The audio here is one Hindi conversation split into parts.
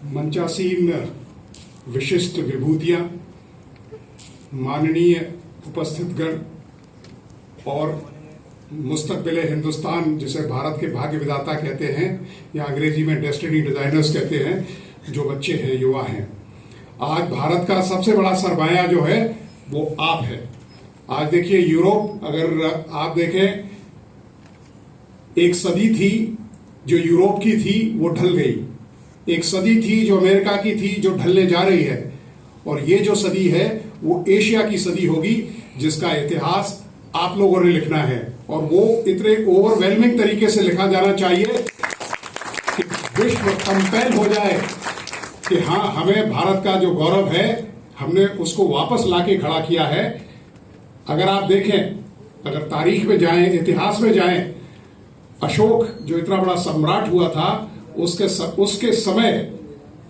मंचासीन विशिष्ट विभूतियां, माननीय उपस्थितगण और मुस्तकबिल हिंदुस्तान जिसे भारत के भाग्य विधाता कहते हैं या अंग्रेजी में डेस्टिनी डिजाइनर्स कहते हैं, जो बच्चे हैं, युवा हैं। आज भारत का सबसे बड़ा सरमाया जो है वो आप है। आज देखिए यूरोप, अगर आप देखें, एक सदी थी जो यूरोप की थी वो ढल गई, एक सदी थी जो अमेरिका की थी जो ढलने जा रही है, और ये जो सदी है वो एशिया की सदी होगी जिसका इतिहास आप लोगों ने लिखना है। और वो इतने ओवरवेलमिंग तरीके से लिखा जाना चाहिए कि विश्व कंपेल हो जाए कि हाँ, हमें भारत का जो गौरव है हमने उसको वापस लाके खड़ा किया है। अगर आप देखें, अगर तारीख में जाएं, इतिहास में जाएं, अशोक जो इतना बड़ा सम्राट हुआ था उसके समय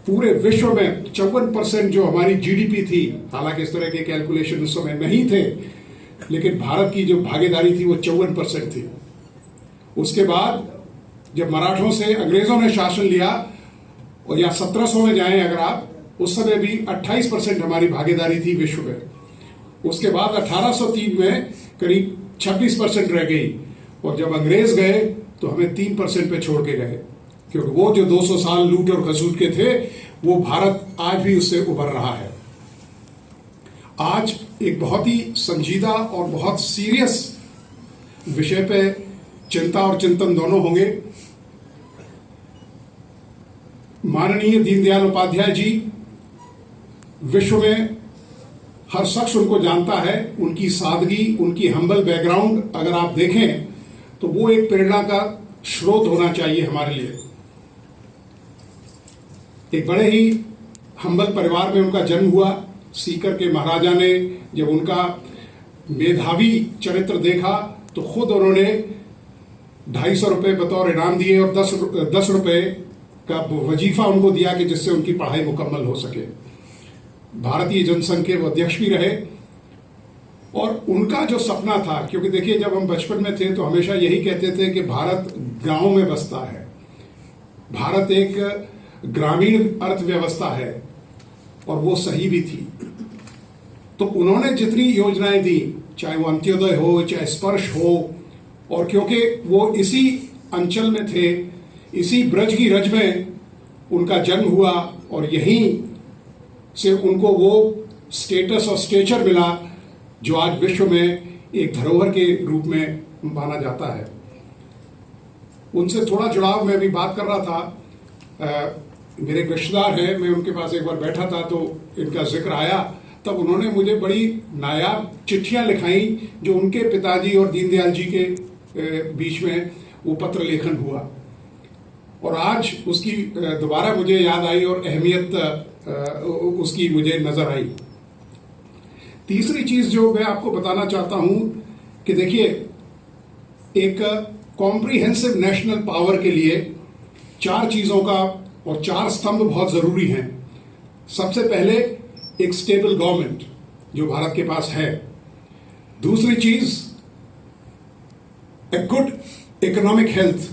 पूरे विश्व में 54% जो हमारी जीडीपी थी, हालांकि इस तरह के कैलकुलेशन उस समय नहीं थे, लेकिन भारत की जो भागीदारी थी वो 54% थी। उसके बाद जब मराठों से अंग्रेजों ने शासन लिया, और या 1700 में जाएं अगर आप, उस समय भी 28% हमारी भागीदारी थी विश्व में। उसके बाद 1803 में करीब 26% रह गई, और जब अंग्रेज गए तो हमें 3% पे छोड़ के गए, क्योंकि वो जो 200 साल लूट और खसूट के थे वो भारत आज भी उससे उभर रहा है। आज एक बहुत ही संजीदा और बहुत सीरियस विषय पे चिंता और चिंतन दोनों होंगे। माननीय दीनदयाल उपाध्याय जी, विश्व में हर शख्स उनको जानता है, उनकी सादगी, उनकी हम्बल बैकग्राउंड अगर आप देखें तो वो एक प्रेरणा का स्रोत होना चाहिए हमारे लिए। एक बड़े ही हम्बल परिवार में उनका जन्म हुआ। सीकर के महाराजा ने जब उनका मेधावी चरित्र देखा तो खुद उन्होंने 250 रुपए बतौर इनाम दिए और 10 रुपए का वजीफा उनको दिया कि जिससे उनकी पढ़ाई मुकम्मल हो सके। भारतीय जनसंघ के वो अध्यक्ष भी रहे, और उनका जो सपना था, क्योंकि देखिए जब हम बचपन में थे तो हमेशा यही कहते थे कि भारत गांव में बसता है, भारत एक ग्रामीण अर्थव्यवस्था है, और वो सही भी थी। तो उन्होंने जितनी योजनाएं दी, चाहे वो अंत्योदय हो, चाहे स्पर्श हो, और क्योंकि वो इसी अंचल में थे, इसी ब्रज की रज में उनका जन्म हुआ, और यहीं से उनको वो स्टेटस और स्टेचर मिला जो आज विश्व में एक धरोहर के रूप में माना जाता है। उनसे थोड़ा जुड़ाव मैं भी बात कर रहा था। मेरे एक रिश्तेदार हैं, मैं उनके पास एक बार बैठा था तो इनका जिक्र आया, तब उन्होंने मुझे बड़ी नायाब चिट्ठियां लिखाई जो उनके पिताजी और दीनदयाल जी के बीच में वो पत्र लेखन हुआ, और आज उसकी दोबारा मुझे याद आई और अहमियत उसकी मुझे नजर आई। तीसरी चीज जो मैं आपको बताना चाहता हूं कि देखिए, एक कॉम्प्रिहेंसिव नेशनल पावर के लिए 4 चीजों का और 4 स्तंभ बहुत जरूरी हैं। सबसे पहले एक स्टेबल गवर्नमेंट जो भारत के पास है। दूसरी चीज, a good economic health.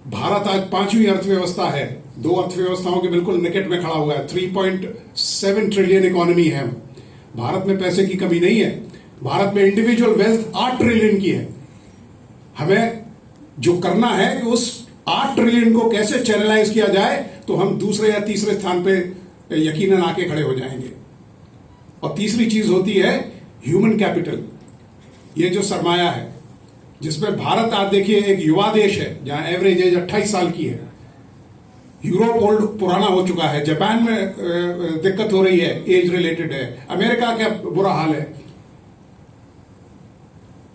Bharat आज 5वीं अर्थव्यवस्था है, 2 अर्थव्यवस्थाओं के बिल्कुल निकट में खड़ा हुआ है। 3.7 ट्रिलियन इकोनॉमी है। भारत में पैसे की कमी नहीं है। भारत में इंडिविजुअल वेल्थ 8 ट्रिलियन की है। हमें जो करना है कि उस 8 ट्रिलियन को कैसे चैनलाइज किया जाए तो हम दूसरे या तीसरे स्थान पे यकीनन आके खड़े हो जाएंगे। और तीसरी चीज होती है ह्यूमन कैपिटल। ये जो सरमाया है जिसमें भारत, आप देखिए, एक युवा देश है जहां एवरेज एज 28 साल की है। यूरोप ओल्ड पुराना हो चुका है। जापान में दिक्कत हो रही है, एज रिलेटेड है। अमेरिका का बुरा हाल है।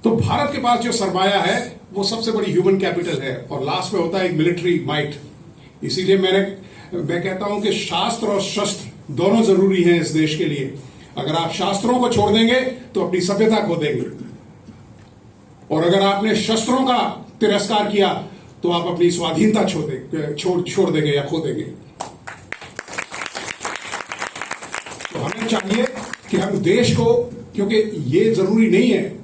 तो भारत के पास जो सरमाया है वो सबसे बड़ी ह्यूमन कैपिटल है, और लास्ट में होता है एक मिलिट्री माइट। इसीलिए मैं कहता हूं कि शास्त्र और शस्त्र दोनों जरूरी हैं इस देश के लिए। अगर आप शास्त्रों को छोड़ देंगे तो अपनी सभ्यता खो देंगे, और अगर आपने शस्त्रों का तिरस्कार किया तो आप अपनी स्वाधीनता छोड़ देंगे या खो देंगे। तो हमें चाहिए कि हम देश को, क्योंकि ये जरूरी नहीं है,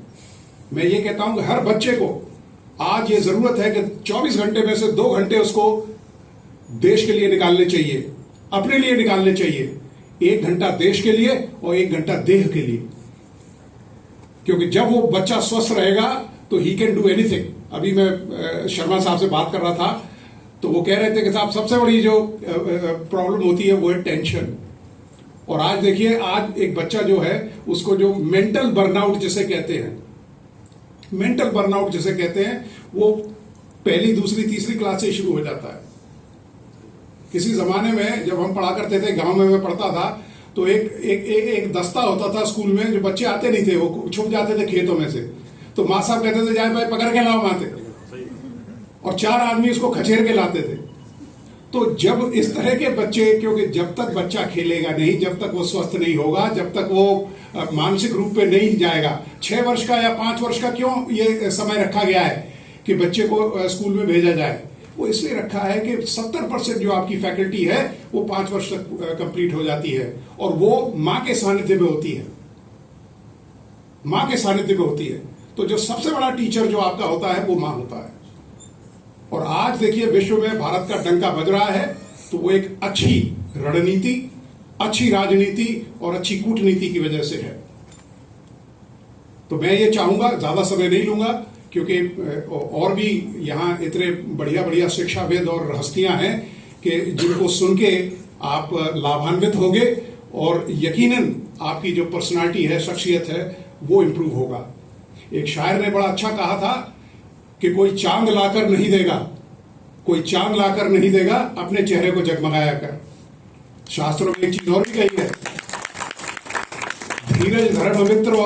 मैं ये कहता हूं कि हर बच्चे को आज ये जरूरत है कि 24 घंटे में से 2 घंटे उसको देश के लिए निकालने चाहिए। अपने लिए निकालने चाहिए, 1 घंटा देश के लिए और 1 घंटा देह के लिए, क्योंकि जब वो बच्चा स्वस्थ रहेगा तो ही कैन डू एनीथिंग। अभी मैं शर्मा साहब से बात कर रहा था तो वो कह रहे थे कि साहब सबसे बड़ी जो प्रॉब्लम होती है वो है टेंशन। और आज देखिए, आज एक बच्चा जो है उसको जो मेंटल बर्नआउट जिसे कहते हैं, मेंटल बर्नआउट जिसे कहते हैं, वो पहली दूसरी तीसरी क्लास से शुरू हो जाता है। किसी जमाने में जब हम पढ़ा करते थे, गांव में मैं पढ़ता था, तो एक दस्ता होता था स्कूल में, जो बच्चे आते नहीं थे, वो छुप जाते थे खेतों में से, तो माँ साहब कहते थे जाए भाई पकड़ के लाओ माते, और 4 आदमी उसको खचेर के लाते थे। तो जब इस तरह के बच्चे, क्योंकि जब तक बच्चा खेलेगा नहीं, जब तक वो स्वस्थ नहीं होगा, जब तक वो मानसिक रूप पे नहीं जाएगा, 6 वर्ष का या 5 वर्ष का क्यों ये समय रखा गया है कि बच्चे को स्कूल में भेजा जाए, वो इसलिए रखा है कि 70% जो आपकी फैकल्टी है वो 5 वर्ष तक कंप्लीट हो जाती है, और वो माँ के सानिध्य में होती है, माँ के सानिध्य में होती है। तो जो सबसे बड़ा टीचर जो आपका होता है वो माँ होता है। और आज देखिए विश्व में भारत का डंका बज रहा है, तो वो एक अच्छी रणनीति, अच्छी राजनीति और अच्छी कूटनीति की वजह से है। तो मैं ये चाहूंगा, ज्यादा समय नहीं लूंगा, क्योंकि और भी यहाँ इतने बढ़िया बढ़िया शिक्षाविद और हस्तियां हैं कि जिनको सुन के आप लाभान्वित होंगे, और यकीनन आपकी जो पर्सनालिटी है, शख्सियत है, वो इंप्रूव होगा। एक शायर ने बड़ा अच्छा कहा था कि कोई चांद लाकर नहीं देगा, कोई चांद लाकर नहीं देगा, अपने चेहरे को जगमगाया कर। शास्त्रों में एक चीज और भी कही है, धीरज धर्म मित्र और